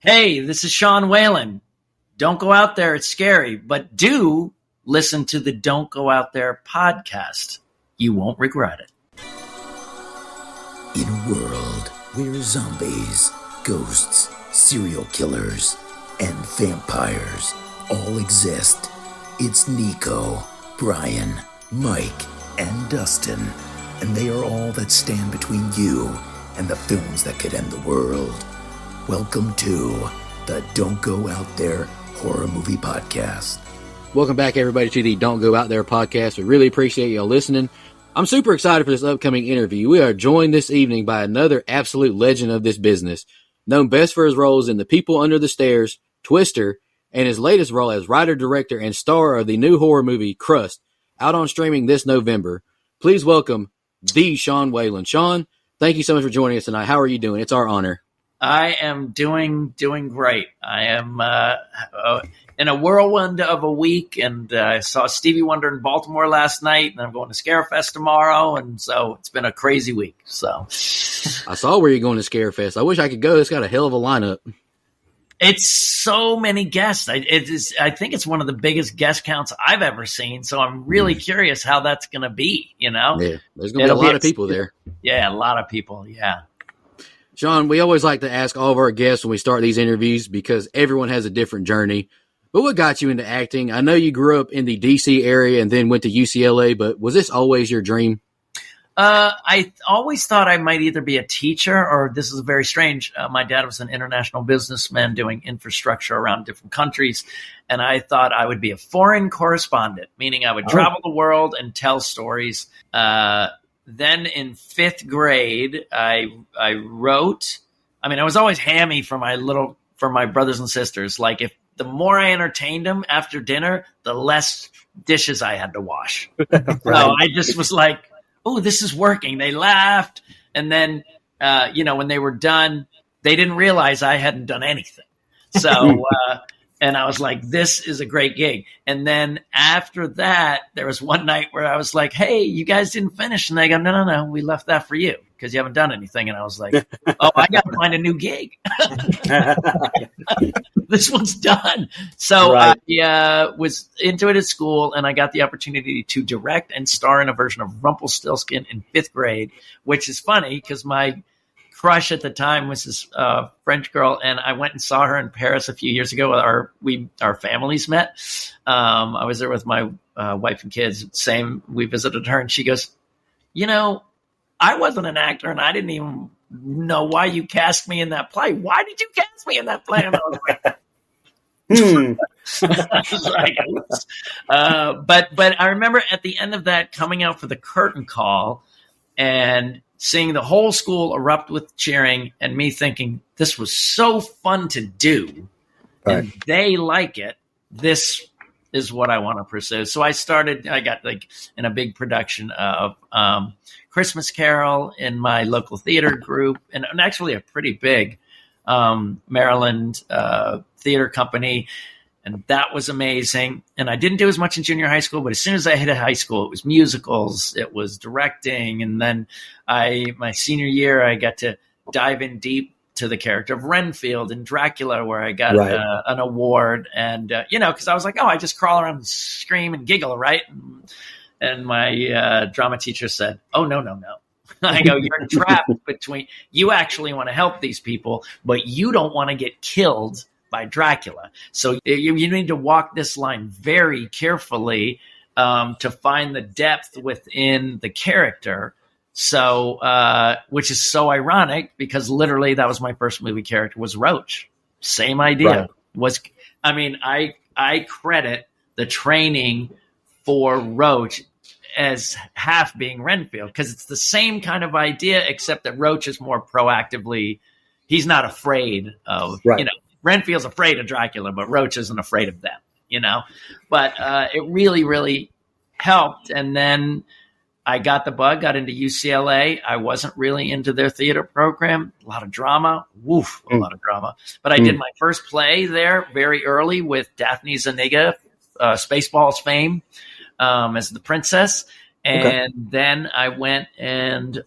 Hey, this is Sean Whalen. Don't go out there. It's scary, but do listen to the Don't Go Out There podcast. You won't regret it. In a world where zombies, ghosts, serial killers, and vampires all exist, it's Nico, Brian, Mike, and Dustin, and they are all that stand between you and the films that could end the world. Welcome to the Don't Go Out There Horror Movie Podcast. Welcome back, everybody, to the Don't Go Out There podcast. We really appreciate y'all listening. I'm super excited for this upcoming interview. We are joined this evening by another absolute legend of this business, known best for his roles in The People Under the Stairs, Twister, and his latest role as writer, director, and star of the new horror movie Crust, out on streaming this November. Please welcome the Sean Whalen. Sean, thank you so much for joining us tonight. How are you doing? It's our honor. I am doing great. I am in a whirlwind of a week, and I saw Stevie Wonder in Baltimore last night, and I'm going to Scarefest tomorrow, and so it's been a crazy week. So I saw where you're going to Scarefest. I wish I could go. It's got a hell of a lineup. It's so many guests. I think it's one of the biggest guest counts I've ever seen, so I'm really curious how that's going to be, you know? Yeah, there's going to be a lot of people there. Yeah, a lot of people, yeah. Sean, we always like to ask all of our guests when we start these interviews because everyone has a different journey. But what got you into acting? I know you grew up in the D.C. area and then went to UCLA, but was this always your dream? I always thought I might either be a teacher or this is very strange. My dad was an international businessman doing infrastructure around different countries. And I thought I would be a foreign correspondent, meaning I would travel the world and tell stories. Then in fifth grade, I wrote. I mean, I was always hammy for my brothers and sisters. Like if the more I entertained them after dinner, the less dishes I had to wash. Right. So I just was like, "Oh, this is working." They laughed, and then when they were done, they didn't realize I hadn't done anything. So. And I was like, this is a great gig. And then after that, there was one night where I was like, hey, you guys didn't finish. And they go, no, we left that for you because you haven't done anything. And I was like, oh, I got to find a new gig. This one's done. So right. I was into it at school, and I got the opportunity to direct and star in a version of Rumpelstiltskin in fifth grade, which is funny because my crush at the time was this French girl, and I went and saw her in Paris a few years ago. Our families met. I was there with my wife and kids. We visited her, and she goes, I wasn't an actor, and I didn't even know why you cast me in that play. Why did you cast me in that play? And I was like, but I remember at the end of that coming out for the curtain call and seeing the whole school erupt with cheering and me thinking this was so fun to do and they like it. This is what I want to pursue. So I got like in a big production of Christmas Carol in my local theater group and actually a pretty big Maryland theater company. And that was amazing. And I didn't do as much in junior high school, but as soon as I hit high school, it was musicals, it was directing. And then my senior year, I got to dive in deep to the character of Renfield in Dracula, where I got an award. And, because I was like, oh, I just crawl around and scream and giggle, right? And my drama teacher said, oh, no. I go, you're trapped between, you actually want to help these people, but you don't want to get killed by Dracula. So you need to walk this line very carefully to find the depth within the character. So, which is so ironic because literally that was my first movie character was Roach. Same idea. I credit the training for Roach as half being Renfield because it's the same kind of idea, except that Roach is more proactively, he's not afraid of, Renfield's afraid of Dracula, but Roach isn't afraid of them, But it really, really helped. And then I got the bug, got into UCLA. I wasn't really into their theater program. A lot of drama. A lot of drama. But I did my first play there very early with Daphne Zuniga, Spaceballs fame, as the princess. And then I went and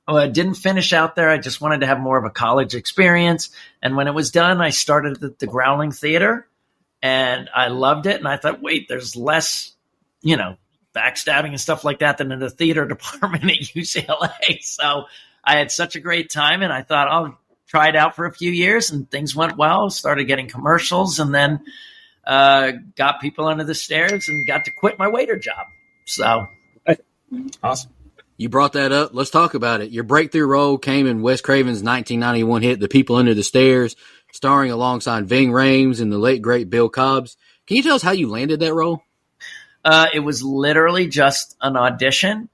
I didn't finish out there. I just wanted to have more of a college experience. And when it was done, I started at the Growling Theater, and I loved it. And I thought, wait, there's less, backstabbing and stuff like that than in the theater department at UCLA. So I had such a great time, and I thought I'll try it out for a few years, and things went well. Started getting commercials, and then got people under the stairs and got to quit my waiter job. So Awesome. You brought that up. Let's talk about it. Your breakthrough role came in Wes Craven's 1991 hit, The People Under the Stairs, starring alongside Ving Rhames and the late, great Bill Cobbs. Can you tell us how you landed that role? It was literally just an audition,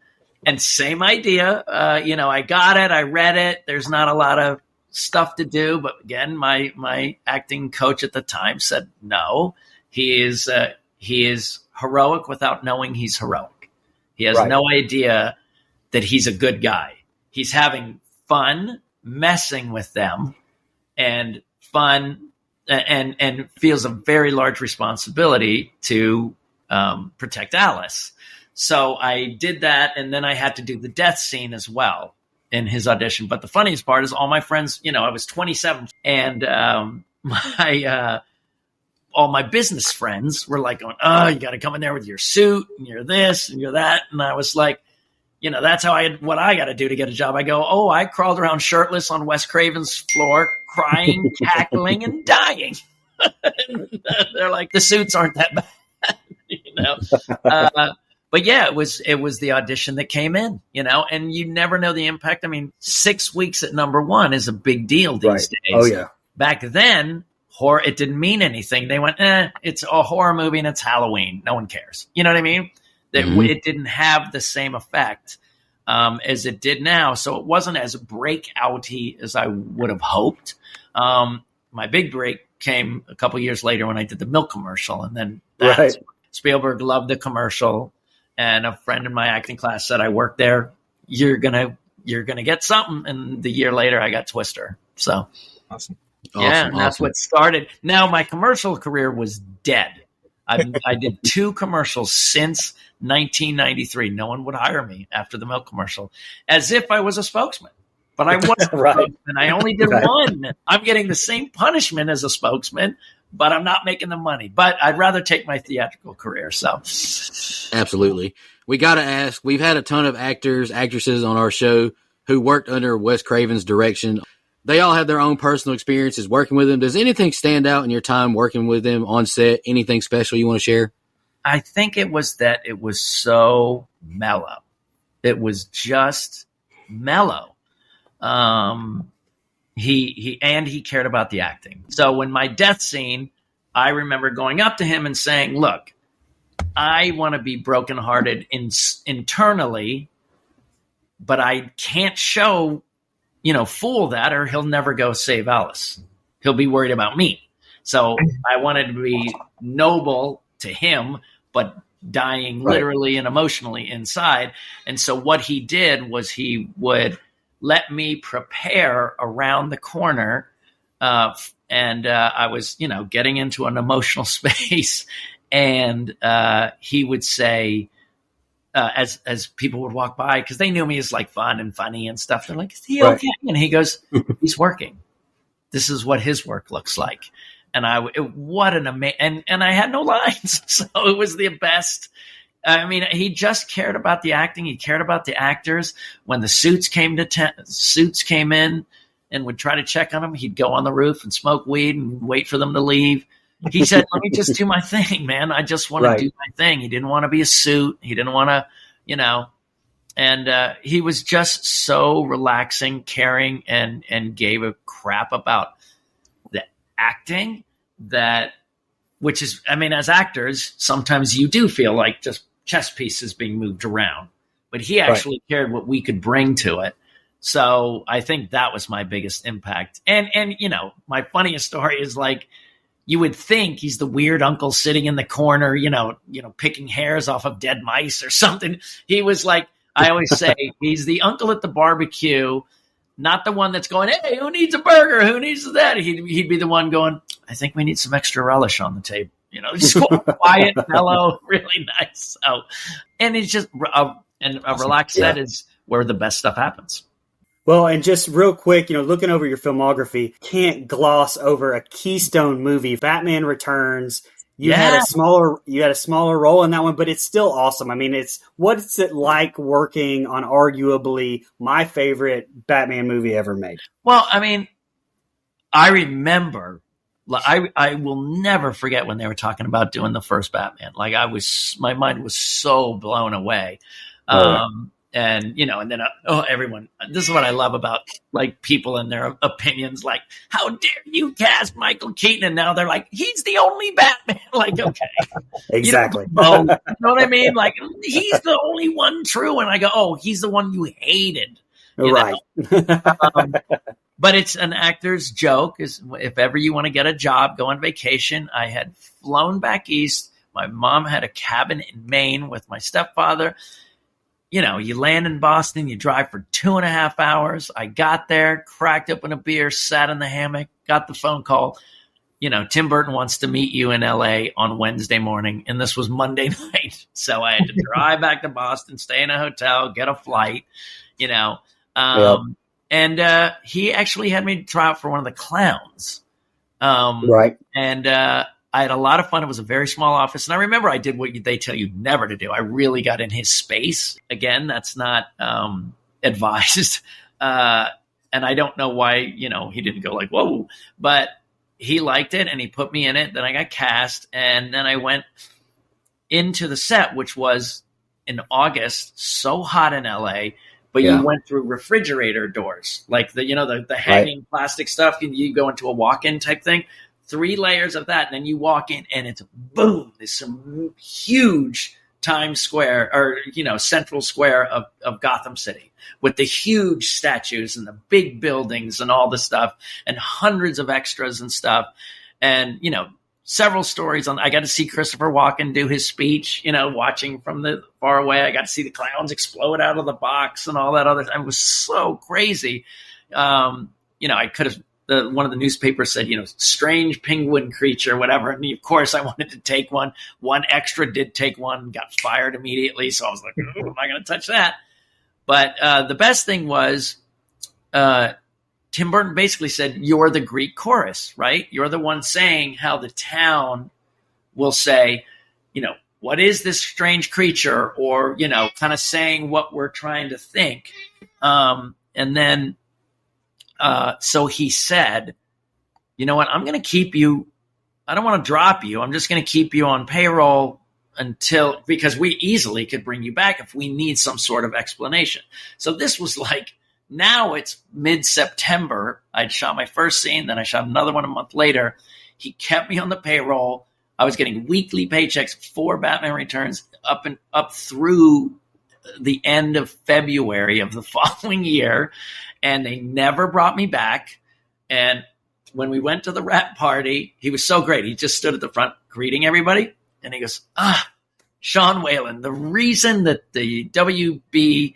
and same idea. I got it. I read it. There's not a lot of stuff to do. But again, my acting coach at the time said, no, he is heroic without knowing he's heroic. He has no idea that he's a good guy. He's having fun messing with them and fun and feels a very large responsibility to protect Alice. So I did that. And then I had to do the death scene as well in his audition. But the funniest part is all my friends, I was 27, and all my business friends were like going, oh, you got to come in there with your suit and you're this and you're that. And I was like, that's what I got to do to get a job. I go, oh, I crawled around shirtless on Wes Craven's floor, crying, cackling, and dying. And they're like, the suits aren't that bad, But yeah, it was the audition that came in, and you never know the impact. I mean, 6 weeks at number one is a big deal these days. Oh yeah. Back then, horror, it didn't mean anything. They went, it's a horror movie and it's Halloween. No one cares. You know what I mean? It didn't have the same effect as it did now. So it wasn't as breakouty as I would have hoped. My big break came a couple years later when I did the milk commercial. And then Spielberg loved the commercial. And a friend in my acting class said, I worked there. You're gonna get something. And the year later, I got Twister. So awesome. Yeah, and that's what started. Now my commercial career was dead. I did 2 commercials since 1993. No one would hire me after the milk commercial, as if I was a spokesman. But I wasn't a spokesman. I only did one. I'm getting the same punishment as a spokesman, but I'm not making the money. But I'd rather take my theatrical career. So, absolutely, we got to ask. We've had a ton of actors, actresses on our show who worked under Wes Craven's direction. They all have their own personal experiences working with him. Does anything stand out in your time working with him on set? Anything special you want to share? I think it was that it was so mellow. It was just mellow. He cared about the acting. So when my death scene, I remember going up to him and saying, look, I want to be brokenhearted internally, but I can't show fool that, or he'll never go save Alice. He'll be worried about me. So I wanted to be noble to him, but dying literally and emotionally inside. And so what he did was he would let me prepare around the corner. And I was, getting into an emotional space. And he would say, as people would walk by, because they knew me as like fun and funny and stuff. They're like, is he okay? And he goes, he's working. This is what his work looks like. And what an amazing, and I had no lines. So it was the best. I mean, he just cared about the acting. He cared about the actors. When the suits came in and would try to check on them, he'd go on the roof and smoke weed and wait for them to leave. He said, let me just do my thing, man. I just want to do my thing. He didn't want to be a suit. He didn't want to, and he was just so relaxing, caring, and gave a crap about the acting which is, I mean, as actors, sometimes you do feel like just chess pieces being moved around, but he actually cared what we could bring to it. So I think that was my biggest impact. And my funniest story is like, you would think he's the weird uncle sitting in the corner, picking hairs off of dead mice or something. He was like, I always say, he's the uncle at the barbecue, not the one that's going, hey, who needs a burger? Who needs that? He'd be the one going, I think we need some extra relish on the table. Just quiet, mellow, really nice. So, and it's just a relaxed set is where the best stuff happens. Well, and just real quick, looking over your filmography, can't gloss over a keystone movie, Batman Returns. Yeah. You had a smaller role in that one, but it's still awesome. I mean, what's it like working on arguably my favorite Batman movie ever made? Well, I mean, I remember, I will never forget when they were talking about doing the first Batman. Like my mind was so blown away. Oh, yeah. And, and then, everyone, this is what I love about like people and their opinions. Like, how dare you cast Michael Keaton? And now they're like, he's the only Batman. Like, okay. Exactly. You know what I mean? Like, he's the only one true. And I go, oh, he's the one you hated. Right. But it's an actor's joke. Is if ever you want to get a job, go on vacation. I had flown back east. My mom had a cabin in Maine with my stepfather. You land in Boston, you drive for 2.5 hours. I got there, cracked open a beer, sat in the hammock, got the phone call. Tim Burton wants to meet you in LA on Wednesday morning. And this was Monday night. So I had to drive back to Boston, stay in a hotel, get a flight, Yep. And he actually had me try out for one of the clowns. Right. And I had a lot of fun. It was a very small office. And I remember I did what they tell you never to do. I really got in his space. Again, that's not advised. And I don't know why, he didn't go like, whoa. But he liked it and he put me in it. Then I got cast. And then I went into the set, which was in August, so hot in LA. But you went through refrigerator doors, like the hanging plastic stuff. You go into a walk-in type thing, 3 layers of that, and then you walk in, and it's boom. There's some huge Times Square or Central Square of Gotham City with the huge statues and the big buildings and all the stuff, and hundreds of extras and stuff, and several stories on. I got to see Christopher Walken do his speech, watching from the far away. I got to see the clowns explode out of the box and all that other. It was so crazy. I could have. One of the newspapers said, strange penguin creature, whatever. And of course, I wanted to take one. One extra did take one, got fired immediately. So I was like, I'm not going to touch that. But the best thing was, Tim Burton basically said, you're the Greek chorus, right? You're the one saying how the town will say, what is this strange creature? Or, kind of saying what we're trying to think. And then, so he said, you know what, I'm going to keep you. I don't want to drop you. I'm just going to keep you on payroll because we easily could bring you back if we need some sort of explanation. So this was like, now it's mid-September. I'd shot my first scene. Then I shot another one a month later. He kept me on the payroll. I was getting weekly paychecks for Batman Returns up through the end of February of the following year. And they never brought me back. And when we went to the wrap party, he was so great. He just stood at the front greeting everybody. And he goes, Sean Whalen, the reason that the WB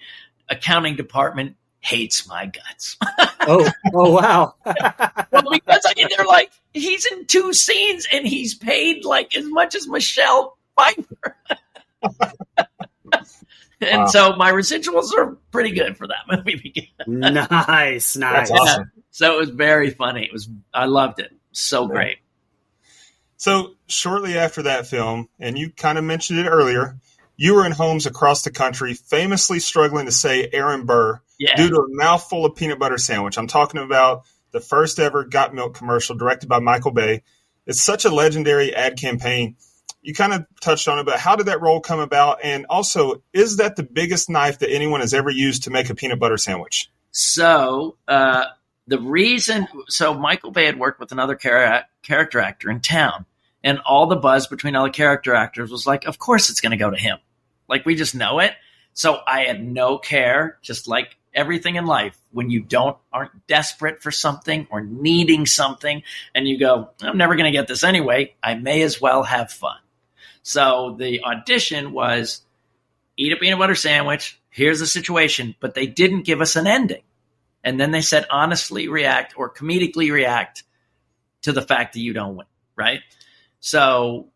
accounting department hates my guts. Oh, wow. Well, because they're like, he's in 2 scenes and he's paid like as much as Michelle Pfeiffer. And so my residuals are pretty good for that movie. Nice. That's awesome. So it was very funny. I loved it. So great. So shortly after that film, and you kind of mentioned it earlier, you were in homes across the country famously struggling to say Aaron Burr due to a mouthful of peanut butter sandwich. I'm talking about the first ever Got Milk commercial directed by Michael Bay. It's such a legendary ad campaign. You kind of touched on it, but how did that role come about? And also, is that the biggest knife that anyone has ever used to make a peanut butter sandwich? So Michael Bay had worked with another character actor in town, and all the buzz between all the character actors was like, of course it's going to go to him. Like, we just know it. So I had no care, just like everything in life. When you aren't desperate for something or needing something, and you go, I'm never going to get this anyway, I may as well have fun. So the audition was eat a peanut butter sandwich. Here's the situation, but they didn't give us an ending. And then they said, honestly react or comedically react to the fact that you don't win. Right. So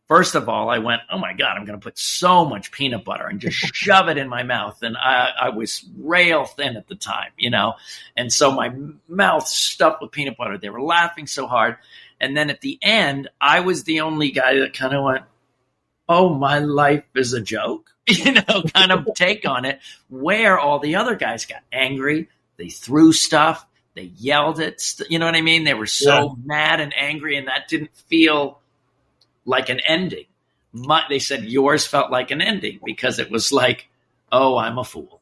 first of all, I went, oh my God, I'm going to put so much peanut butter and just shove it in my mouth. And I was rail thin at the time, and so my mouth stuffed with peanut butter. They were laughing so hard. And then at the end, I was the only guy that kind of went, oh, my life is a joke, kind of take on it, where all the other guys got angry. They threw stuff. They yelled at, you know what I mean? They were so mad and angry, and that didn't feel like an ending. They said yours felt like an ending because it was like, oh, I'm a fool,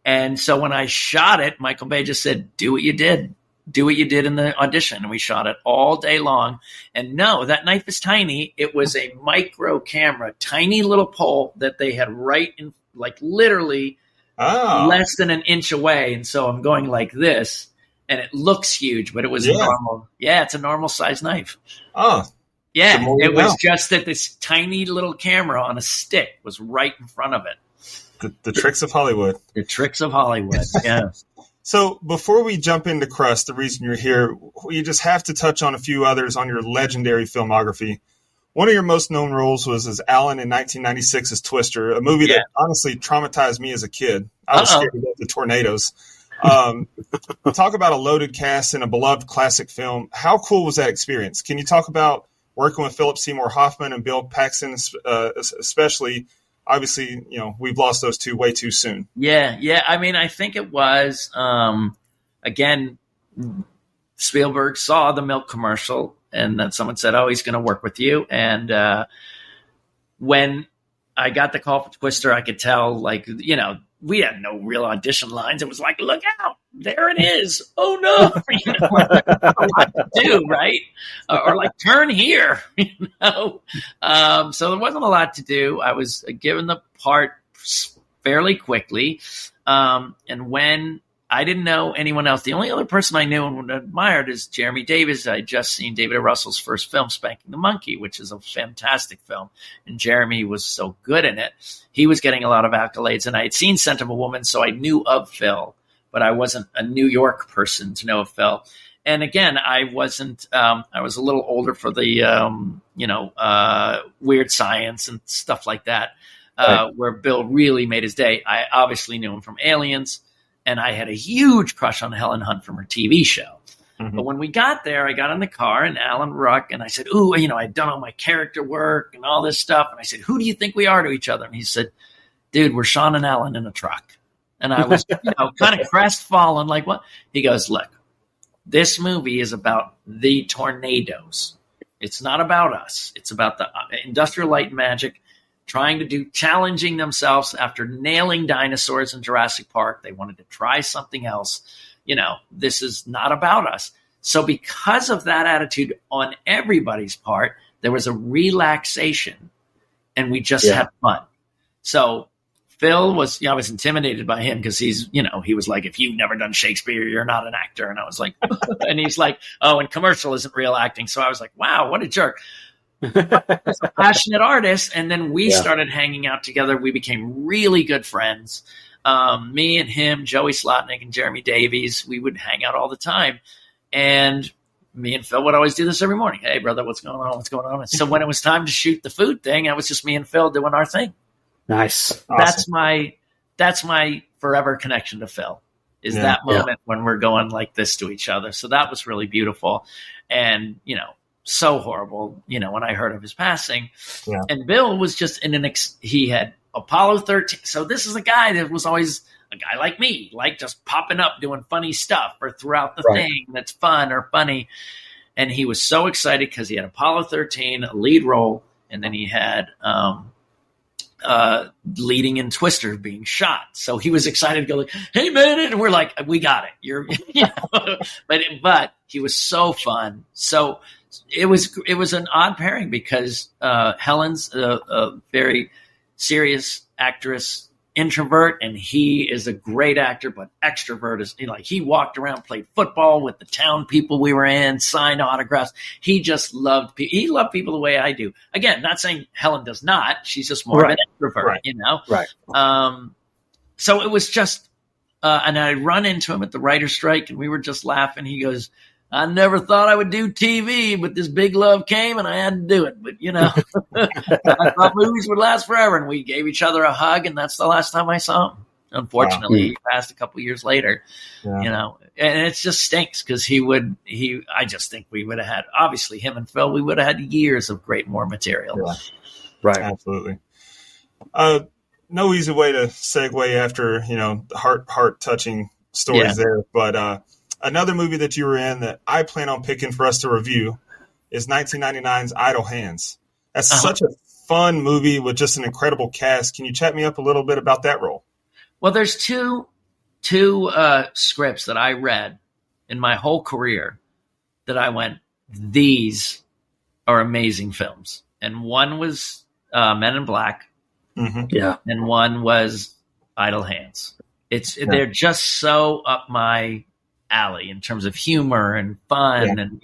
And so when I shot it, Michael Bay just said, do what you did. Do what you did in the audition. And we shot it all day long. And no, that knife is tiny. It was a micro camera, tiny little pole that they had right in, like literally less than an inch away. And so I'm going like this, and it looks huge, but it was normal. Yeah, it's a normal size knife. Oh. Yeah, it was just that this tiny little camera on a stick was right in front of it. The tricks of Hollywood. The tricks of Hollywood, yeah. So before we jump into Crust, the reason you're here, we just have to touch on a few others on your legendary filmography. One of your most known roles was as Alan in 1996's Twister, a movie that honestly traumatized me as a kid. I was scared of the tornadoes. Talk about a loaded cast in a beloved classic film. How cool was that experience? Can you talk about working with Philip Seymour Hoffman and Bill Paxton, especially? Obviously, we've lost those two way too soon. Yeah. I mean, I think it was, again, Spielberg saw the milk commercial, and then someone said, oh, he's going to work with you. And when I got the call for Twister, I could tell, we had no real audition lines. It was like, look out, there it is. Oh no, a lot to do, right? Or like turn here, So there wasn't a lot to do. I was given the part fairly quickly, and when I didn't know anyone else, the only other person I knew and admired is Jeremy Davies. I had just seen David O. Russell's first film, Spanking the Monkey, which is a fantastic film. And Jeremy was so good in it. He was getting a lot of accolades. And I had seen Scent of a Woman, so I knew of Phil, but I wasn't a New York person to know of Phil. And again, I wasn't, I was a little older for the, Weird Science and stuff like that, where Bill really made his day. I obviously knew him from Aliens. And I had a huge crush on Helen Hunt from her TV show. Mm-hmm. But when we got there, I got in the car and Alan Ruck, and I said, I'd done all my character work and all this stuff. And I said, who do you think we are to each other? And he said, dude, we're Sean and Alan in a truck. And I was, kind of crestfallen, like, what? He goes, look, this movie is about the tornadoes. It's not about us. It's about the Industrial Light and Magic challenging themselves after nailing dinosaurs in Jurassic Park. They wanted to try something else. This is not about us. So because of that attitude on everybody's part, there was a relaxation, and we just had fun. So Phil was, I was intimidated by him because he's, he was like, if you've never done Shakespeare, you're not an actor. And I was like, and he's like, oh, and commercial isn't real acting. So I was like, wow, what a jerk. He's a passionate artist. And then we started hanging out together. We became really good friends. Me and him, Joey Slotnick and Jeremy Davies, we would hang out all the time. And me and Phil would always do this every morning. Hey, brother, what's going on? What's going on? And so when it was time to shoot the food thing, it was just me and Phil doing our thing. Nice. Awesome. That's my forever connection to Phil, is that moment when we're going like this to each other. So that was really beautiful. And, so horrible, when I heard of his passing. Yeah. And Bill was just he had Apollo 13. So this is a guy that was always a guy like me, like just popping up, doing funny stuff or throughout the thing that's fun or funny. And he was so excited because he had Apollo 13, a lead role, and then he had leading in Twister being shot. So he was excited to go like, hey man, and we're like, we got it. But he was so fun. So it was an odd pairing because Helen's a very serious actress, introvert, and he is a great actor, but extrovert. Is he walked around, played football with the town people we were in, signed autographs. He just loved people. He loved people the way I do. Again, not saying Helen does not. She's just more of an introvert, Right. So it was just, and I run into him at the writer's strike, and we were just laughing. He goes, I never thought I would do TV, but this big love came and I had to do it. But, I thought movies would last forever. And we gave each other a hug, and that's the last time I saw him. Unfortunately, he passed a couple years later, and it just stinks because I just think we would have had, obviously him and Phil, we would have had years of great more material. Yeah. Right. Absolutely. No easy way to segue after, heart touching stories there. But another movie that you were in that I plan on picking for us to review is 1999's Idle Hands. That's such a fun movie with just an incredible cast. Can you chat me up a little bit about that role? Well, there's two scripts that I read in my whole career that I went, these are amazing films. And one was Men in Black. Mm-hmm. Yeah. And one was Idle Hands. They're just so up my alley in terms of humor and fun and,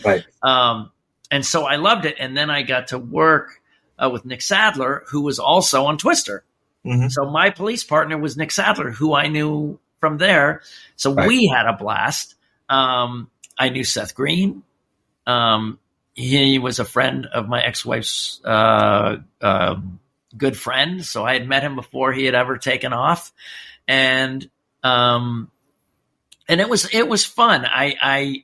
Right. And so I loved it. And then I got to work with Nick Sadler, who was also on Twister. Mm-hmm. So my police partner was Nick Sadler, who I knew from there. So we had a blast. I knew Seth Green. He was a friend of my ex-wife's good friend. So I had met him before he had ever taken off. And it was fun. I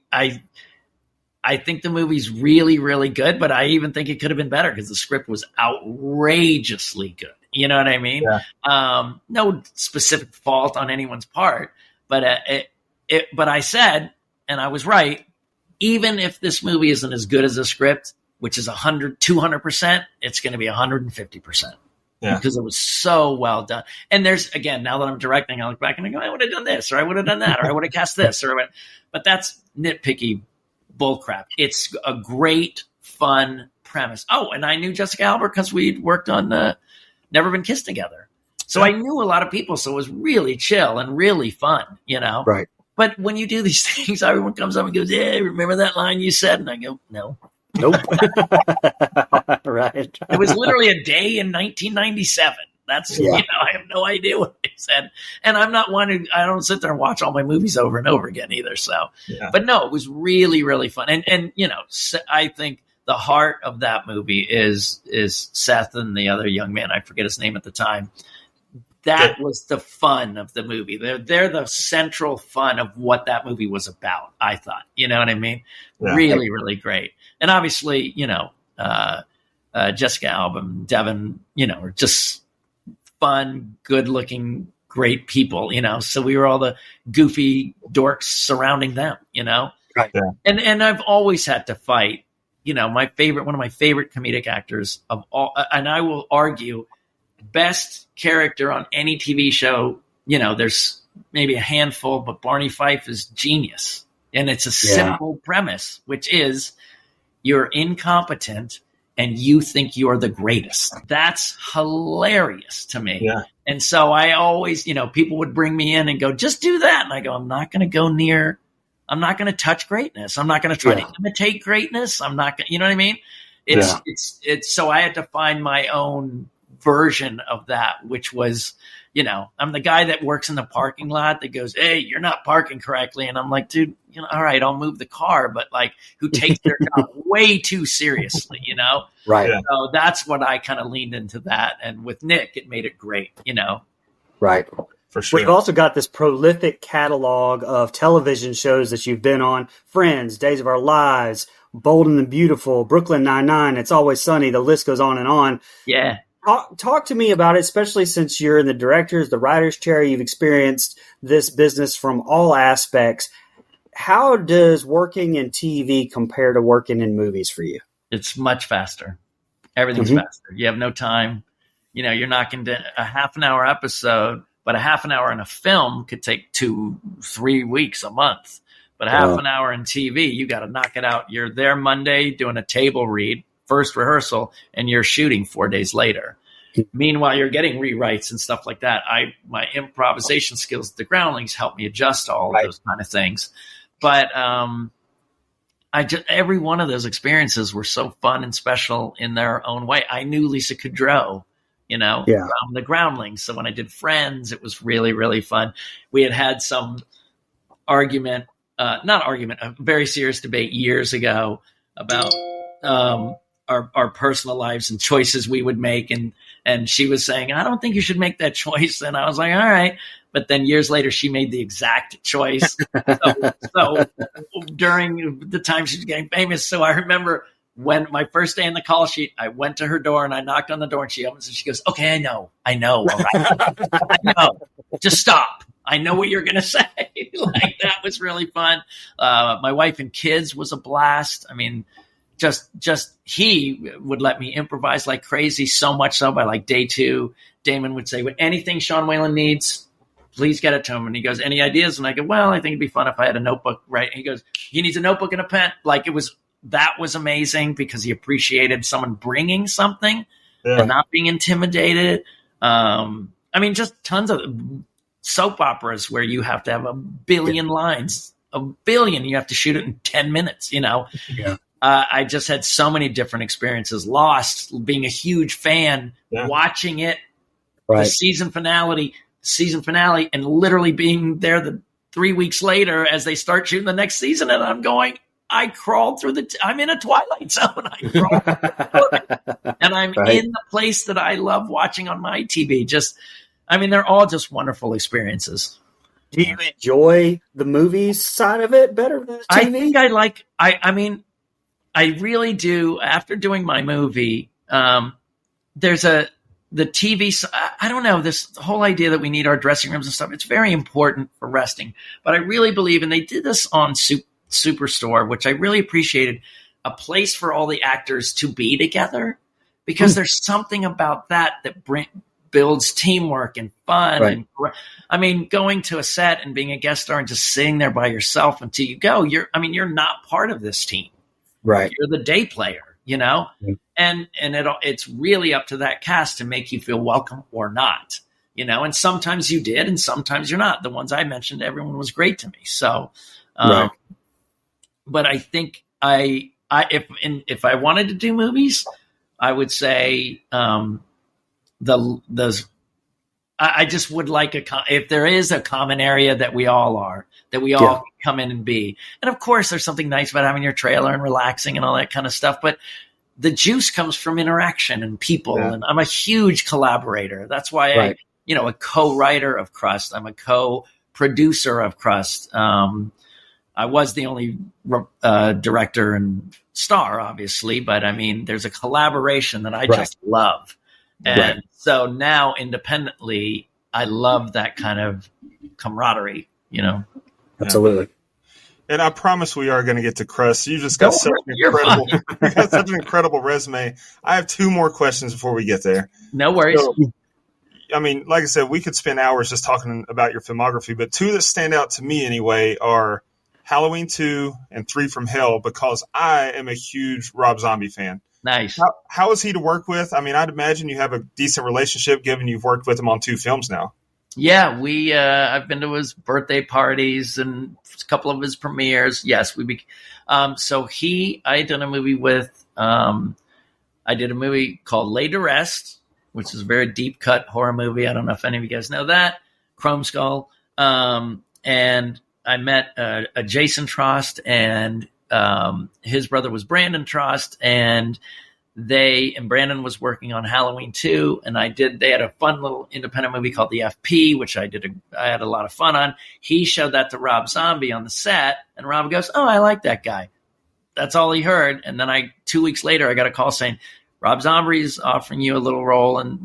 think the movie's really, really good, but I even think it could have been better because the script was outrageously good. You know what I mean? Yeah. No specific fault on anyone's part, but but I said, and I was right, even if this movie isn't as good as the script, which is 200%, it's going to be 150%. Yeah. Because it was so well done. And there's, again, now that I'm directing, I look back and I go, I would have done this, or I would have done that, or I would have cast this, but that's nitpicky bullcrap. It's a great, fun premise. Oh, and I knew Jessica Alba because we'd worked on Never Been Kissed together. So I knew a lot of people, so it was really chill and really fun, Right. But when you do these things, everyone comes up and goes, yeah, remember that line you said? And I go, no. Nope. Right. It was literally a day in 1997. That's, I have no idea what they said. And I'm not one I don't sit there and watch all my movies over and over again either. So, but no, it was really, really fun. And I think the heart of that movie is Seth and the other young man. I forget his name at the time. That was the fun of the movie. They're the central fun of what that movie was about, I thought. You know what I mean? Yeah. Really, really great. And obviously, Jessica Alba and Devin, are just fun, good-looking, great people, So we were all the goofy dorks surrounding them, Right. Yeah. And I've always had to fight, one of my favorite comedic actors of all, and I will argue, best character on any TV show, there's maybe a handful, but Barney Fife is genius. And it's a simple premise, which is you're incompetent and you think you're the greatest. That's hilarious to me. Yeah. And so I always, people would bring me in and go, just do that. And I go, I'm not going to touch greatness. I'm not going to try to imitate greatness. I'm not going to, you know what I mean? It's so I had to find my own version of that, which was, I'm the guy that works in the parking lot that goes, hey, you're not parking correctly. And I'm like, dude, all right, I'll move the car, but who takes their job way too seriously, Right. Yeah. So that's what I kind of leaned into that. And with Nick, it made it great, Right. For sure. We've also got this prolific catalog of television shows that you've been on: Friends, Days of Our Lives, Bold and the Beautiful, Brooklyn Nine-Nine, It's Always Sunny. The list goes on and on. Yeah. Talk to me about it, especially since you're in the director's, the writer's chair. You've experienced this business from all aspects. How does working in TV compare to working in movies for you? It's much faster. Everything's faster. You have no time. You're not going to a half an hour episode, but a half an hour in a film could take 2-3 weeks, a month. But half an hour in TV, you got to knock it out. You're there Monday doing a table read, first rehearsal, and you're shooting 4 days later. Meanwhile, you're getting rewrites and stuff like that. My improvisation skills at the Groundlings help me adjust to all of those kind of things. But every one of those experiences were so fun and special in their own way. I knew Lisa Kudrow, from the Groundlings. So when I did Friends, it was really, really fun. We had some argument not argument, a very serious debate years ago about our personal lives and choices we would make. And she was saying, I don't think you should make that choice. And I was like, all right. But then years later, she made the exact choice. So during the time she was getting famous. So I remember when my first day in the call sheet, I went to her door and I knocked on the door and she opens and she goes, okay, I know. All right. I know. Just stop. I know what you're going to say. Like, that was really fun. My wife and kids was a blast. I mean, just he would let me improvise like crazy, so much so by like day 2, Damon would say, anything Sean Whalen needs, please get it to him. And he goes, any ideas? And I go, well, I think it'd be fun if I had a notebook, right? And he goes, he needs a notebook and a pen. Like, that was amazing because he appreciated someone bringing something and not being intimidated. I mean, just tons of soap operas where you have to have a billion lines, you have to shoot it in 10 minutes, Yeah. I just had so many different experiences. Lost, being a huge fan, watching it, the season finale, and literally being there the 3 weeks later as they start shooting the next season. And I'm going, I crawled through I'm in a Twilight Zone. And I'm in the place that I love watching on my TV. They're all just wonderful experiences. Do you enjoy the movies side of it better than the TV? I think I really do. After doing my movie, there's the TV. I don't know, this whole idea that we need our dressing rooms and stuff. It's very important for resting, but I really believe, and they did this on Superstore, which I really appreciated, a place for all the actors to be together, because there's something about that builds teamwork and fun. Right. And going to a set and being a guest star and just sitting there by yourself until you go, you're not part of this team. Right. You're the day player, and it's really up to that cast to make you feel welcome or not, and sometimes you did and sometimes you're not. The ones I mentioned, everyone was great to me. So, but I think if I wanted to do movies, I would say, I just would like if there is a common area that we all can come in and be. And of course there's something nice about having your trailer and relaxing and all that kind of stuff, but the juice comes from interaction and people. And I'm a huge collaborator. That's why a co-writer of Crust. I'm a co-producer of Crust. I was the only director and star, obviously, but there's a collaboration that I just love. And so now independently, I love that kind of camaraderie, Absolutely. And I promise we are going to get to Crust. You just got such an incredible resume. I have 2 more questions before we get there. No worries. So, like I said, we could spend hours just talking about your filmography, but 2 that stand out to me anyway are Halloween 2 and 3 from Hell, because I am a huge Rob Zombie fan. Nice. How is he to work with? I'd imagine you have a decent relationship given you've worked with him on 2 films now. Yeah, I've been to his birthday parties and a couple of his premieres. Yes, I did a movie with, I did a movie called Lay to Rest, which is a very deep cut horror movie. I don't know if any of you guys know that. Chrome Skull. And I met a Jason Trost, and his brother was Brandon Trost, and Brandon was working on Halloween 2, and they had a fun little independent movie called The FP, which I had a lot of fun on. He showed that to Rob Zombie on the set, and Rob goes, oh, I like that guy. That's all he heard. And then 2 weeks later, I got a call saying, Rob Zombie's offering you a little role, and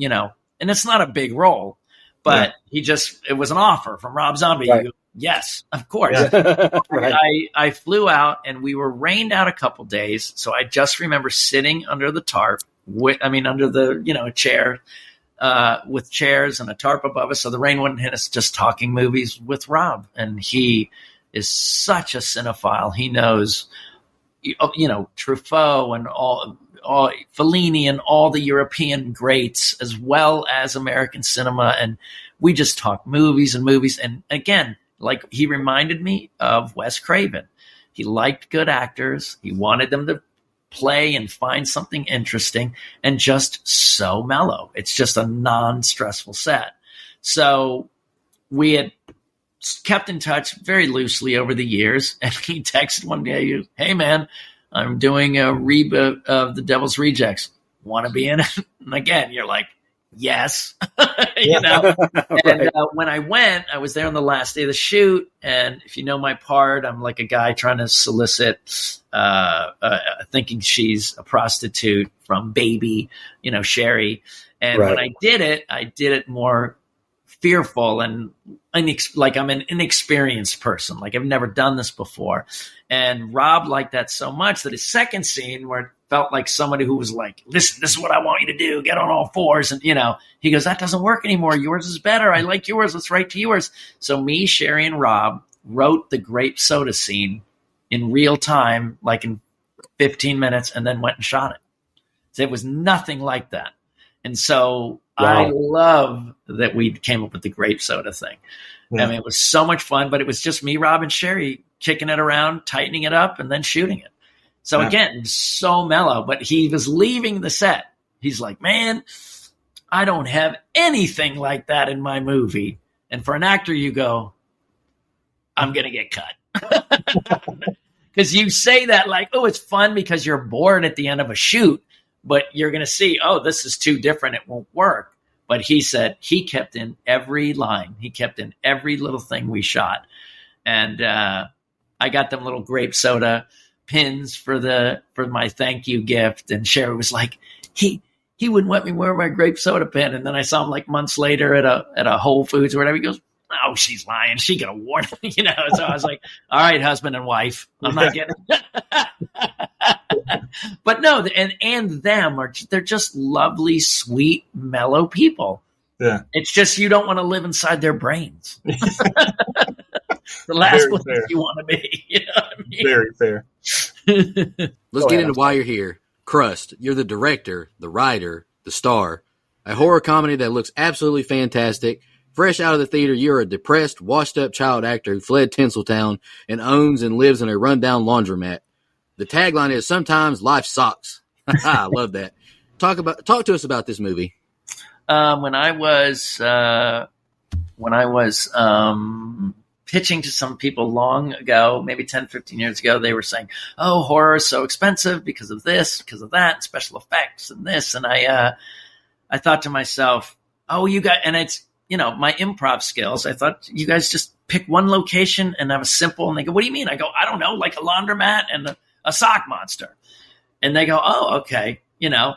it's not a big role, but it was an offer from Rob Zombie. Right. Yes, of course. Right. I flew out, and we were rained out a couple days. So I just remember sitting under the tarp, under the chair, with chairs and a tarp above us, so the rain wouldn't hit us. Just talking movies with Rob, and he is such a cinephile. He knows, Truffaut and all Fellini and all the European greats, as well as American cinema, and we just talk movies and movies. And again, like, he reminded me of Wes Craven. He liked good actors. He wanted them to play and find something interesting, and just so mellow. It's just a non-stressful set. So we had kept in touch very loosely over the years. And he texted one day, "Hey man, I'm doing a reboot of The Devil's Rejects. Want to be in it?" And again, you're like, yes, you know. And when I went, I was there on the last day of the shoot. And if you know my part, I'm like a guy trying to solicit, thinking she's a prostitute from Baby, you know, Sherry. And when I did it more fearful and like I'm an inexperienced person. Like I've never done this before. And Rob liked that so much that his second scene where it felt like somebody who was like, "Listen, this is what I want you to do. Get on all fours." And, you know, he goes, "That doesn't work anymore. Yours is better. I like yours. Let's write to yours." So me, Sherry, and Rob wrote the grape soda scene in real time, like in 15 minutes, and then went and shot it. So it was nothing like that. And so I love that we came up with the grape soda thing. I mean, it was so much fun, but it was just me, Rob, and Sherry kicking it around, tightening it up, and then shooting it. So again, so mellow, but he was leaving the set. He's like, "Man, I don't have anything like that in my movie." And for an actor, you go, "I'm going to get cut." Because you say that like, "Oh, it's fun because you're bored at the end of a shoot," but you're going to see, "Oh, this is too different. It won't work." But he said he kept in every line. He kept in every little thing we shot. And I got them little grape soda pins for my thank you gift. And Sherry was like, he wouldn't let me wear my grape soda pin. And then I saw him like months later at a Whole Foods or whatever. He goes, "Oh, she's lying. She could have worn it." You know, so I was like, "All right, husband and wife, I'm not getting it." But no, and them they're just lovely, sweet, mellow people. Yeah. It's just you don't want to live inside their brains. The last one you want to be. You know what I mean? Very fair. Let's get into why you're here. Crust, you're the director, the writer, the star. A horror comedy that looks absolutely fantastic. Fresh out of the theater, you're a depressed, washed-up child actor who fled Tinseltown and owns and lives in a rundown laundromat. The tagline is, "Sometimes life sucks." I love that. Talk to us about this movie. When I was pitching to some people long ago, maybe 10, 15 years ago, they were saying, "Oh, horror is so expensive because of this, because of that, special effects and this." And I thought to myself, "Oh, you got," and it's, you know, my improv skills. I thought, you guys just pick one location and have a simple, and they go, "What do you mean?" I go, "I don't know, like a laundromat and a sock monster." And they go, "Oh, okay." You know,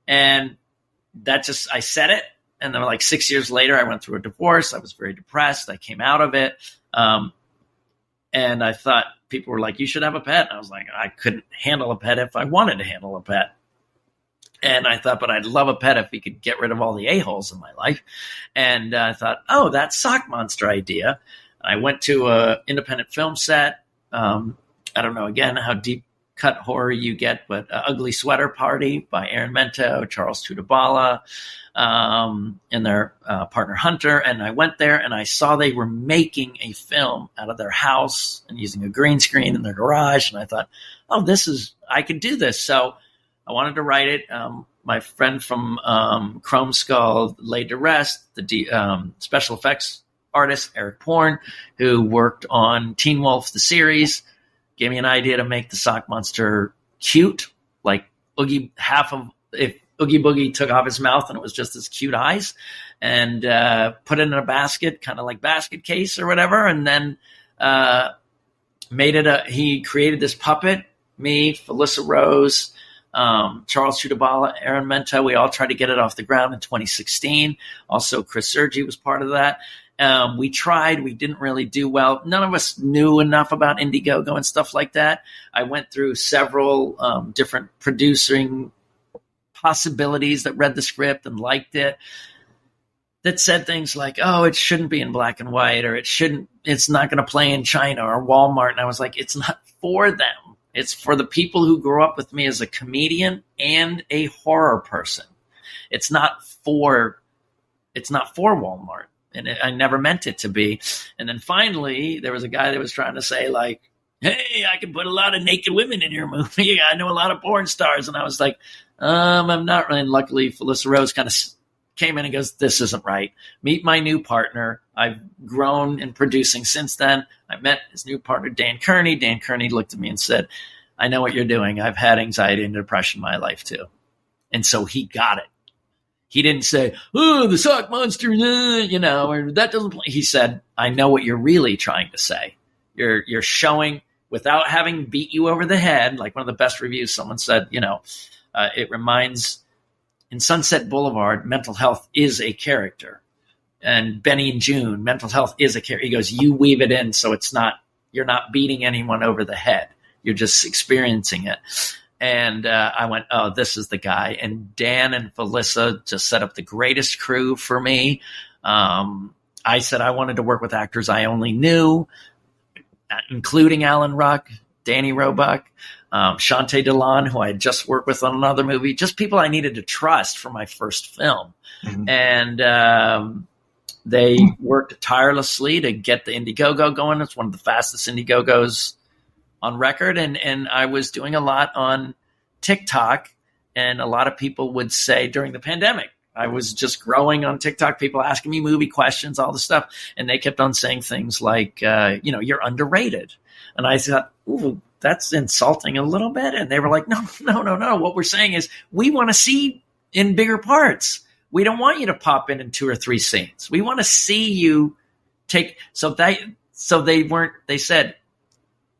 and that just, I said it. And then like 6 years later, I went through a divorce. I was very depressed. I came out of it. And I thought, people were like, "You should have a pet." And I was like, I couldn't handle a pet if I wanted to handle a pet. And I thought, but I'd love a pet if he could get rid of all the a-holes in my life. And I thought, oh, that sock monster idea. I went to an independent film set. I don't know, again, how deep cut horror you get, but Ugly Sweater Party by Aaron Mento, Charles Tudabala, and their partner Hunter. And I went there and I saw they were making a film out of their house and using a green screen in their garage. And I thought, oh, I could do this. So I wanted to write it. My friend from Chrome Skull laid to rest, the special effects artist, Eric Porn, who worked on Teen Wolf, the series, gave me an idea to make the sock monster cute, like Oogie, if Oogie Boogie took off his mouth and it was just his cute eyes, and put it in a basket, kind of like basket case or whatever, and then he created this puppet, me, Felissa Rose, Charles Tudabala, Aaron Mento. We all tried to get it off the ground in 2016. Also, Chris Sergi was part of that. We tried. We didn't really do well. None of us knew enough about Indiegogo and stuff like that. I went through several different producing possibilities that read the script and liked it, that said things like, oh, it shouldn't be in black and white, or it's not going to play in China or Walmart. And I was like, it's not for them. It's for the people who grew up with me as a comedian and a horror person. It's not for Walmart. And I never meant it to be. And then finally, there was a guy that was trying to say, like, hey, I can put a lot of naked women in your movie. I know a lot of porn stars. And I was like, I'm not really. And luckily, Felissa Rose kind of came in and goes, this isn't right. Meet my new partner. I've grown in producing since then. I met his new partner, Dan Kearney. Dan Kearney looked at me and said, I know what you're doing. I've had anxiety and depression in my life too. And so he got it. He didn't say, oh, the sock monster, or that doesn't play. He said, I know what you're really trying to say. You're showing without having beat you over the head. Like one of the best reviews, someone said, it reminds in Sunset Boulevard, mental health is a character. And Benny and June, mental health is a character. He goes, you weave it in so you're not beating anyone over the head. You're just experiencing it. And I went, oh, this is the guy. And Dan and Felissa just set up the greatest crew for me. I said I wanted to work with actors I only knew, including Alan Ruck, Danny Roebuck, Shantae Delon, who I had just worked with on another movie, just people I needed to trust for my first film. Mm-hmm. And they worked tirelessly to get the Indiegogo going. It's one of the fastest Indiegogos on record. And I was doing a lot on TikTok, and a lot of people would say during the pandemic, I was just growing on TikTok, people asking me movie questions, all the stuff. And they kept on saying things like, you're underrated. And I thought, ooh, that's insulting a little bit. And they were like, no. What we're saying is we want to see in bigger parts. We don't want you to pop in 2 or 3 scenes. We want to see you take. They said,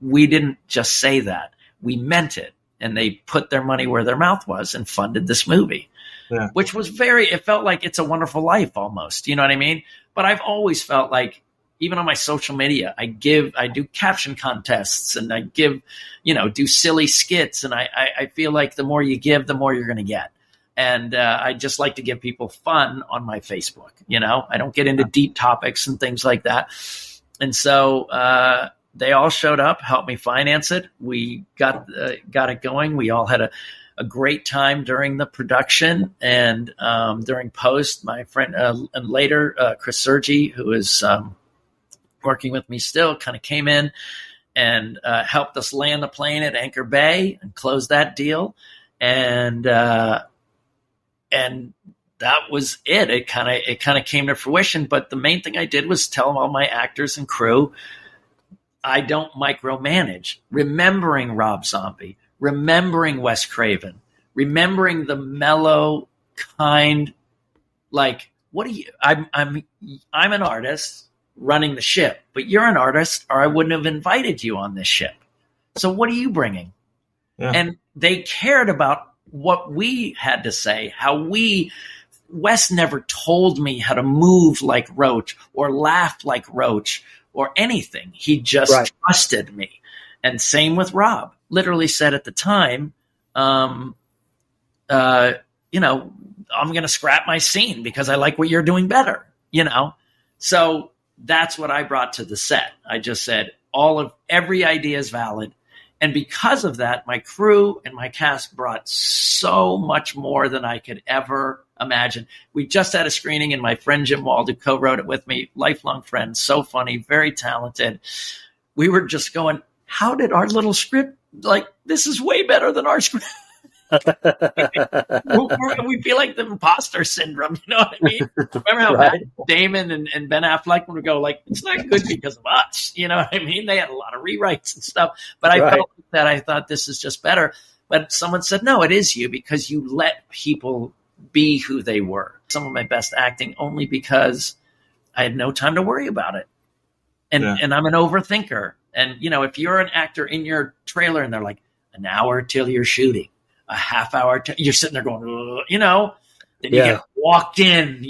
we didn't just say that. We meant it. And they put their money where their mouth was and funded this movie, which was it felt like It's a Wonderful Life almost. You know what I mean? But I've always felt like, even on my social media, I do caption contests, and I give, do silly skits. And I feel like the more you give, the more you're going to get. And I just like to give people fun on my Facebook. I don't get into deep topics and things like that. And so they all showed up, helped me finance it. We got it going. We all had a great time during the production and during post. My friend and later Chris Sergi, who is working with me still, kind of came in and helped us land the plane at Anchor Bay and close that deal. And that was it. It kind of came to fruition. But the main thing I did was tell all my actors and crew, I don't micromanage. Remembering Rob Zombie, remembering Wes Craven, remembering the mellow, kind, like, what do you? I'm an artist running the ship, but you're an artist, or I wouldn't have invited you on this ship. So what are you bringing? Yeah. And they cared about what we had to say, Wes never told me how to move like Roach or laugh like Roach or anything. He just trusted me. And same with Rob. Literally said at the time, I'm going to scrap my scene because I like what you're doing better, So that's what I brought to the set. I just said every idea is valid. And because of that, my crew and my cast brought so much more than I could ever imagine. We just had a screening, and my friend Jim Wald, who co-wrote it with me, lifelong friend, so funny, very talented. We were just going, how did our little script, this is way better than our script. We feel like the imposter syndrome, you know what I mean? Remember how bad Damon and Ben Affleck would go, it's not good because of us, you know what I mean? They had a lot of rewrites and stuff, but I felt that I thought this is just better. But someone said, no, it is you, because you let people be who they were. Some of my best acting only because I had no time to worry about it. And I'm an overthinker. And, if you're an actor in your trailer and they're like, an hour till you're shooting, a half hour, you're sitting there going, then you get walked in,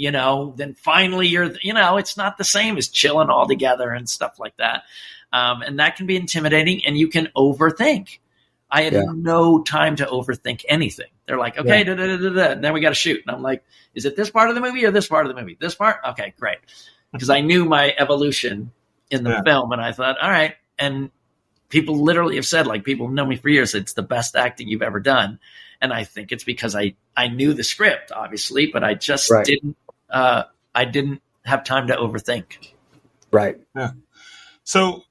then finally it's not the same as chilling all together and stuff like that. And that can be intimidating, and you can overthink. I had no time to overthink anything. They're like, okay, and then we got to shoot. And I'm like, is it this part of the movie or this part of the movie? This part? Okay, great. Because I knew my evolution in the film, and I thought, all right. And people literally have said, people know me for years, it's the best acting you've ever done. And I think it's because I knew the script, obviously, but I just didn't have time to overthink. Right. Yeah. So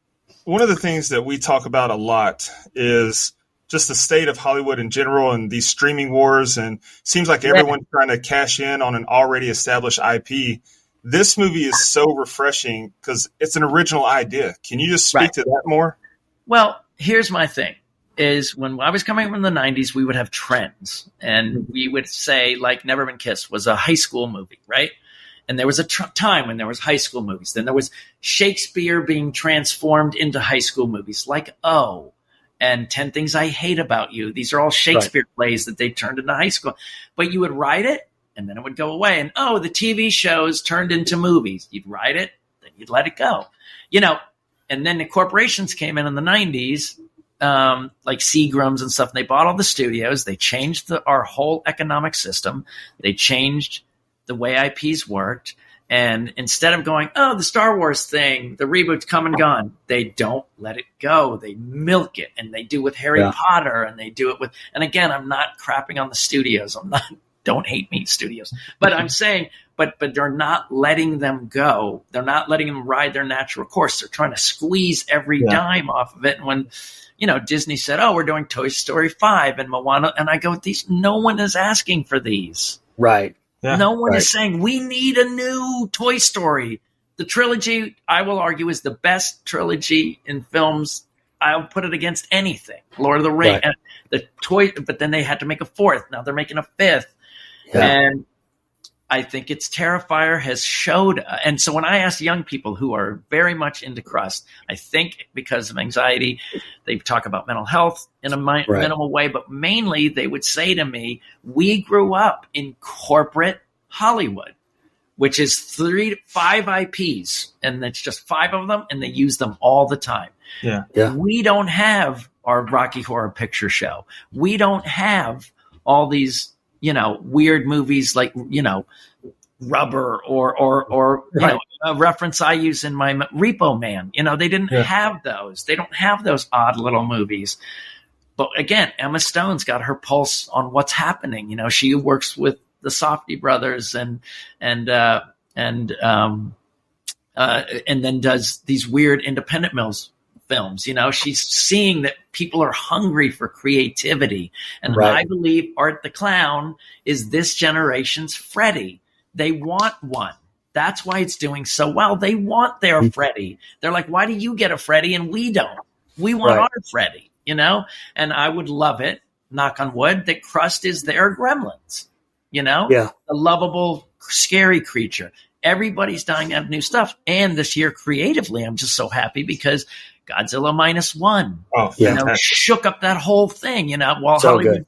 one of the things that we talk about a lot is just the state of Hollywood in general and these streaming wars, and seems like everyone's trying to cash in on an already established IP. This movie is so refreshing because it's an original idea. Can you just speak to that more? Well, here's my thing. Is when I was coming from the 90s, we would have trends, and we would say, like, Never Been Kissed was a high school movie, right? And there was a time when there was high school movies. Then there was Shakespeare being transformed into high school movies, like Oh, and 10 Things I Hate About You. These are all Shakespeare plays that they turned into high school. But you would write it, and then it would go away. And, oh, the TV shows turned into movies. You'd write it, then you'd let it go. And then the corporations came in the 90s, like Seagram's and stuff, and they bought all the studios. They changed our whole economic system. They changed the way IPs worked. And instead of going, oh, the Star Wars thing, the reboot's come and gone, they don't let it go. They milk it, and they do with Harry Potter, and they do it with, and again, I'm not crapping on the studios. Don't hate me, studios. But I'm saying, but they're not letting them go. They're not letting them ride their natural course. They're trying to squeeze every dime off of it. And when, Disney said, oh, we're doing Toy Story 5 and Moana, and I go, no one is asking for these. Right. Yeah. No one is saying we need a new Toy Story. The trilogy, I will argue, is the best trilogy in films. I'll put it against anything. Lord of the Rings, but then they had to make a fourth. Now they're making a fifth. Yeah. And I think it's Terrifier has showed. And so when I ask young people who are very much into Crust, I think because of anxiety, they talk about mental health in a minimal way, but mainly they would say to me, we grew up in corporate Hollywood, which is 3 to 5 IPs, and it's just 5 of them, and they use them all the time. Yeah. We don't have our Rocky Horror Picture Show. We don't have all these weird movies like, Rubber or a reference I use in my Repo Man. They didn't have those. They don't have those odd little movies. But again, Emma Stone's got her pulse on what's happening. She works with the Safdie brothers and then does these weird independent films. She's seeing that people are hungry for creativity. And I believe Art the Clown is this generation's Freddy. They want one. That's why it's doing so well. They want their Freddy. They're like, why do you get a Freddy and we don't? We want our Freddy, And I would love it, knock on wood, that Crust is their Gremlins, the lovable, scary creature. Everybody's dying to have new stuff. And this year, creatively, I'm just so happy because Godzilla -1, shook up that whole thing, while so Hollywood. Good.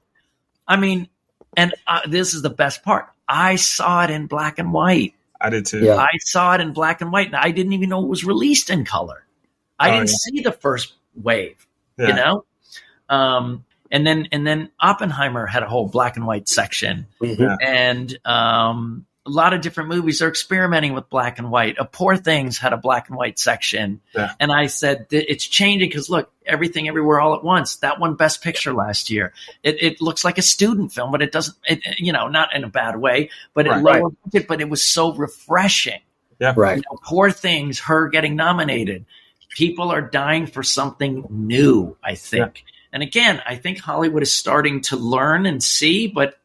I mean, and this is the best part. I saw it in black and white. I did too. Yeah. I saw it in black and white, and I didn't even know it was released in color. I didn't see the first wave, and then Oppenheimer had a whole black and white section, and a lot of different movies are experimenting with black and white. Poor Things had a black and white section. Yeah. And I said, it's changing because look, Everything Everywhere All at Once, that won Best Picture last year. It looks like a student film, but it doesn't, not in a bad way, but but it was so refreshing. Yeah. Right. Poor Things, her getting nominated. People are dying for something new, I think. Yeah. And again, I think Hollywood is starting to learn and see, but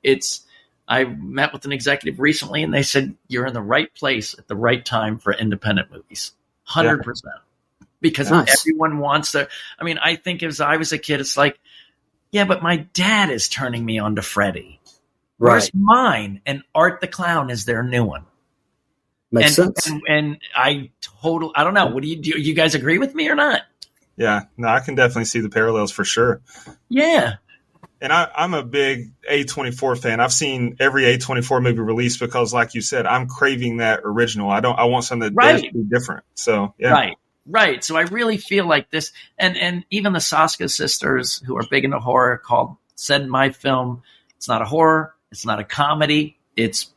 I met with an executive recently, and they said, you're in the right place at the right time for independent movies. 100%. Because everyone wants to. I mean, I think as I was a kid, it's like, yeah, but my dad is turning me on to Freddy. Right. Where's mine? And Art the Clown is their new one. Makes sense. And I don't know. What do? You guys agree with me or not? Yeah. No, I can definitely see the parallels for sure. Yeah. And I'm a big A24 fan. I've seen every A24 movie released because, like you said, I'm craving that original. I want something that does be different. So, yeah. Right. So I really feel like this, and even the Saska sisters, who are big into horror, said my film, it's not a horror, it's not a comedy, it's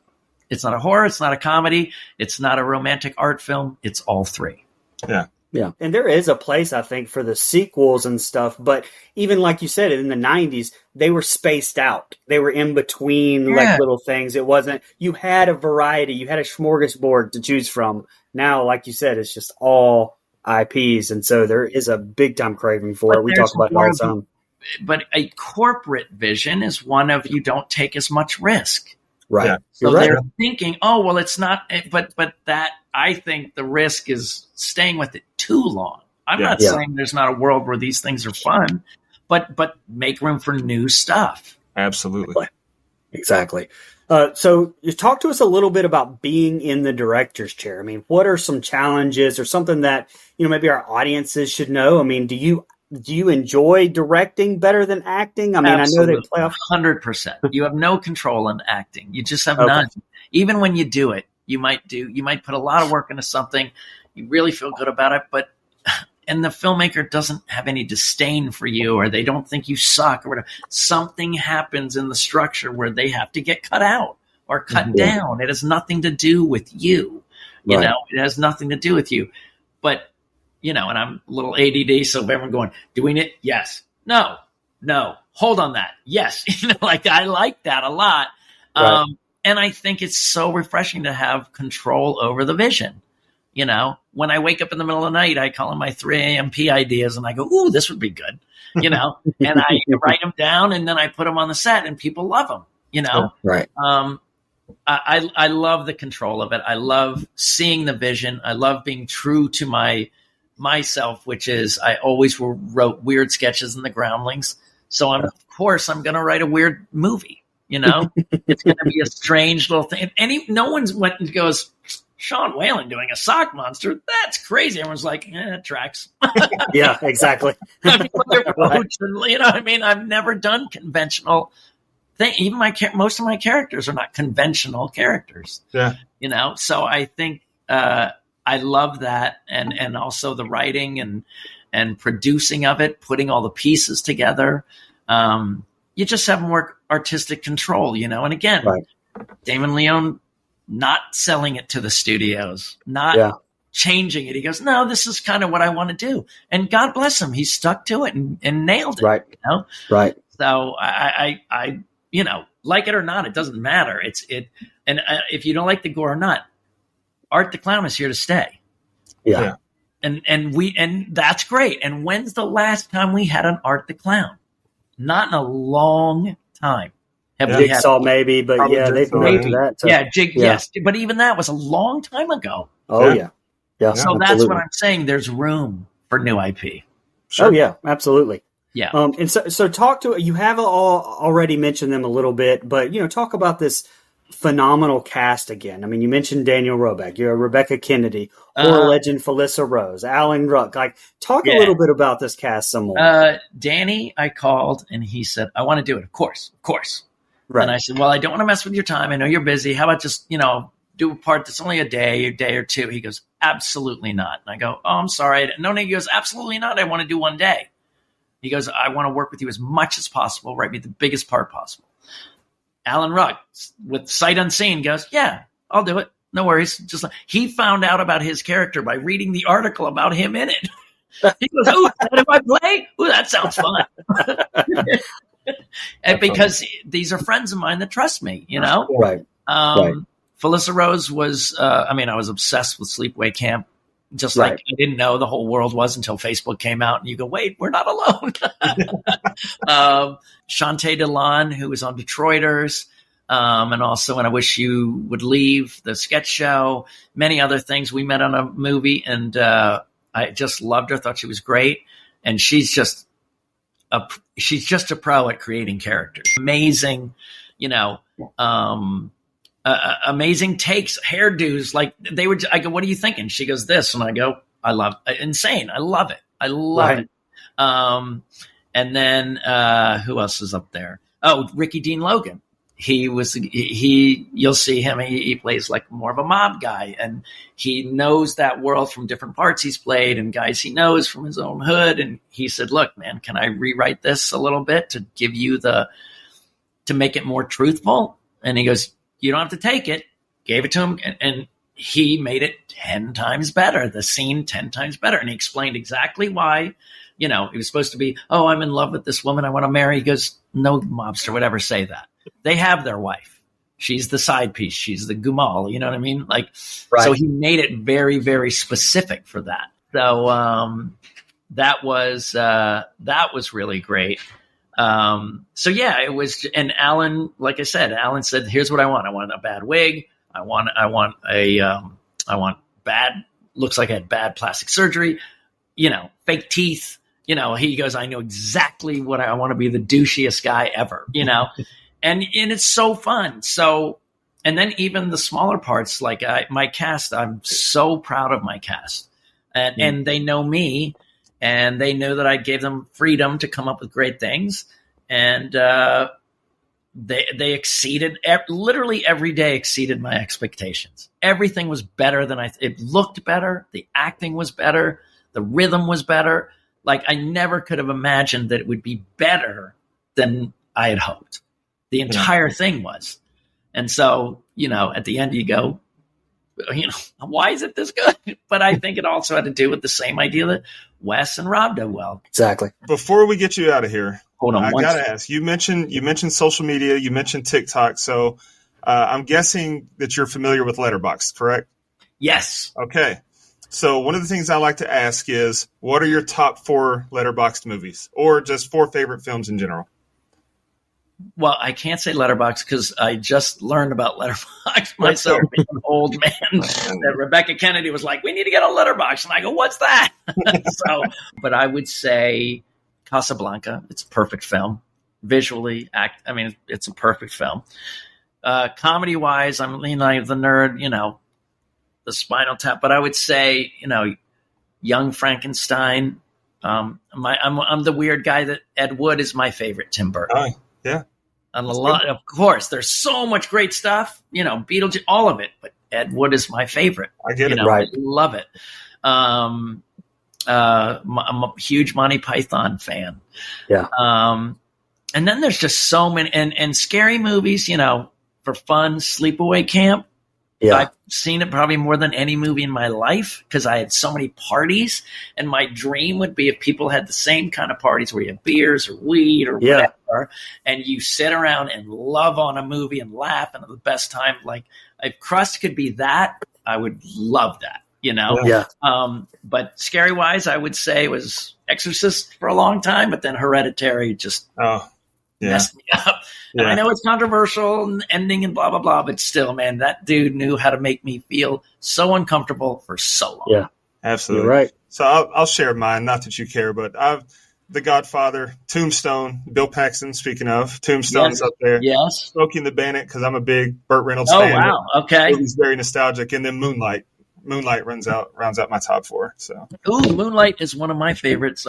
not a horror, it's not a comedy, it's not a romantic art film, it's all three. Yeah. Yeah. And there is a place, I think, for the sequels and stuff. But even like you said, in the 90s, they were spaced out. They were in between like little things. It wasn't, you had a variety, you had a smorgasbord to choose from. Now, like you said, it's just all IPs. And so there is a big time craving for it. We talk about it all the time. a corporate vision is one of you don't take as much risk. Right. Yeah. So You're they're right. thinking, oh, well, it's not, but that, I think the risk is staying with it too long. I'm not saying there's not a world where these things are fun, but make room for new stuff. Absolutely. Exactly. So you talk to us a little bit about being in the director's chair. I mean, what are some challenges or something that, maybe our audiences should know? I mean, do you enjoy directing better than acting? I mean, Absolutely. I know they play off 100%. You have no control in acting. You just have none. Even when you do it, you might put a lot of work into something. You really feel good about it, and the filmmaker doesn't have any disdain for you, or they don't think you suck, or whatever. Something happens in the structure where they have to get cut out or cut down. It has nothing to do with you. You know, it has nothing to do with you. But, and I'm a little ADD, so if everyone going, doing it, yes, no, hold on that. Yes. I like that a lot. Right. And I think it's so refreshing to have control over the vision. When I wake up in the middle of the night, I call them my 3 a.m. ideas, and I go, ooh, this would be good, and I write them down, and then I put them on the set, and people love them, Right. I love the control of it. I love seeing the vision. I love being true to myself, which is I always wrote weird sketches in the Groundlings. So of course I'm going to write a weird movie, it's going to be a strange little thing. And no one's went and goes, Sean Whalen doing a sock monster. That's crazy. Everyone's like, it tracks. Yeah, exactly. I've never done conventional thing. Even most of my characters are not conventional characters. Yeah. So I think I love that, and also the writing and producing of it, putting all the pieces together. You just have more artistic control, and again, Damon Leone not selling it to the studios, not changing it. He goes, no, this is kind of what I want to do. And God bless him. He stuck to it and nailed it. Right. Right. So I like it or not, it doesn't matter. And if you don't like the gore or not, Art the Clown is here to stay. Yeah. And that's great. And when's the last time we had an Art the Clown? Not in a long time. Jigsaw maybe, but they've moved to that. Yes, but even that was a long time ago. Oh yeah. So that's what I'm saying. There's room for new IP. Sure. Oh yeah, absolutely. Yeah. And so talk to you have already mentioned them a little bit, but talk about this phenomenal cast again. I mean, you mentioned Daniel Roebuck, Rebecca Kennedy, horror legend Felissa Rose, Alan Ruck. Talk a little bit about this cast some more. Danny, I called and he said, "I want to do it." Of course. Right. And I said, well, I don't want to mess with your time. I know you're busy. How about just, do a part that's only a day or two? He goes, absolutely not. And I go, oh, I'm sorry. No, he goes, absolutely not. I want to do one day. He goes, I want to work with you as much as possible. Write me the biggest part possible. Alan Ruck, with sight unseen, goes, yeah, I'll do it. No worries. He found out about his character by reading the article about him in it. He goes, oh, if I play? Oh, that sounds fun. And because these are friends of mine that trust me, Right. Felissa Rose was, I was obsessed with Sleepaway Camp, just like I didn't know the whole world was until Facebook came out and you go, wait, we're not alone. Shantae Delon, who was on Detroiters, and also And I Wish You Would Leave, the sketch show, many other things. We met on a movie, and I just loved her, thought she was great. And she's just a pro at creating characters. Amazing, amazing takes, hairdos. I go, what are you thinking? She goes, this. And I go, I love insane. I love it. I love it. And then who else is up there? Oh, Ricky Dean Logan. You'll see him. He plays like more of a mob guy, and he knows that world from different parts he's played and guys he knows from his own hood. And he said, look, man, can I rewrite this a little bit to give you to make it more truthful? And he goes, you don't have to take it. Gave it to him. And he made it 10 times better, the scene 10 times better. And he explained exactly why. It was supposed to be, oh, I'm in love with this woman I want to marry. He goes, no mobster would ever say that. They have their wife. She's the side piece. She's the gumal. You know what I mean? So he made it very, very specific for that. So that was really great. So yeah, it was, and Alan, like I said, Alan said, here's what I want. I want a bad wig. I want bad, looks like I had bad plastic surgery, fake teeth. He goes, I know exactly what I want to be, the douchiest guy ever, and it's so fun. So, and then even the smaller parts, like my cast, I'm so proud of my cast, and they know me, and they know that I gave them freedom to come up with great things, and they exceeded, literally every day exceeded my expectations. Everything was better than it looked better. The acting was better. The rhythm was better. Like, I never could have imagined that it would be better than I had hoped. The entire thing was. And so, at the end you go, why is it this good? But I think it also had to do with the same idea that Wes and Rob did well. Exactly. Before we get you out of here, hold on. I gotta ask. You mentioned social media. You mentioned TikTok. So I'm guessing that you're familiar with Letterboxd, correct? Yes. Okay. So one of the things I like to ask is, what are your top 4 Letterboxd movies, or just 4 favorite films in general? Well, I can't say Letterboxd because I just learned about Letterboxd myself, being an old man. That Rebecca Kennedy was like, we need to get on Letterboxd. And I go, what's that? But I would say Casablanca. It's a perfect film. Visually, it's a perfect film. Comedy-wise, I'm like the nerd, the Spinal Tap. But I would say, Young Frankenstein. I'm the weird guy that Ed Wood is my favorite Tim Burton. Oh, yeah. And of course, there's so much great stuff, Beetlejuice, all of it. But Ed Wood is my favorite. I get it. Right. I love it. I'm a huge Monty Python fan. Yeah. And then there's just so many, and scary movies, for fun, Sleepaway Camp. Yeah. I've seen it probably more than any movie in my life because I had so many parties. And my dream would be if people had the same kind of parties where you have beers or weed or whatever, and you sit around and love on a movie and laugh and have the best time. Like, if Crust could be that, I would love that, Yeah. But scary wise, I would say was Exorcist for a long time, but then Hereditary just messed me up. And I know it's controversial and ending and blah, blah, blah, but still, man, that dude knew how to make me feel so uncomfortable for so long. Yeah, absolutely. You're right. So I'll share mine, not that you care, but The Godfather, Tombstone, Bill Paxton, speaking of, Tombstone's up there. Yes. Smokey and the Bandit, because I'm a big Burt Reynolds fan. fan. Oh, wow. Okay. He's very nostalgic. And then Moonlight. Moonlight rounds out my top 4. So. Ooh, Moonlight is one of my favorites.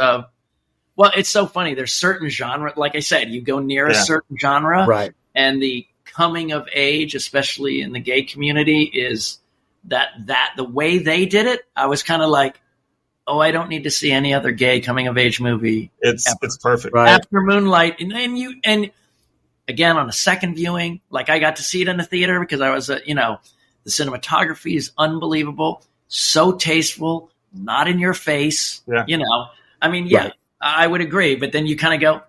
Well, it's so funny. There's certain genre, like I said, you go near a certain genre, right? And the coming of age, especially in the gay community, is that the way they did it. I was kind of like, oh, I don't need to see any other gay coming of age movie. It's perfect. Right. After Moonlight, and again on a second viewing, like I got to see it in the theater because I was, the cinematography is unbelievable, so tasteful, not in your face. Yeah. Right. I would agree, but then you kind of go,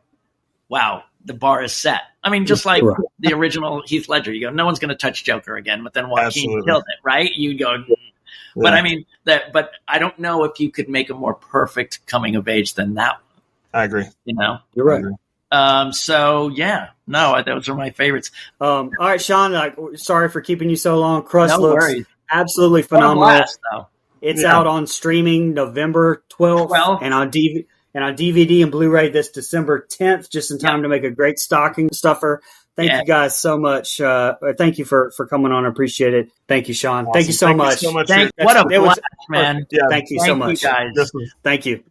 wow, the bar is set. Just like the original Heath Ledger, you go, no one's going to touch Joker again, but then Joaquin killed it, right? You go, but I don't know if you could make a more perfect coming of age than that one. I agree. You're right. So yeah, no, those are my favorites. All right, Sean, sorry for keeping you so long. Crust looks worries. Absolutely phenomenal. Blast, it's out on streaming November 12th and on DVD and Blu-ray this December 10th, just in time to make a great stocking stuffer. Thank you guys so much. Thank you for coming on. I appreciate it. Thank you, Sean. Awesome. Thank you so much. What a blast, man. Yeah, thank you so much. Guys. Thank you.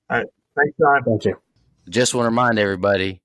All right. Thanks, Sean. Thank you. Just want to remind everybody,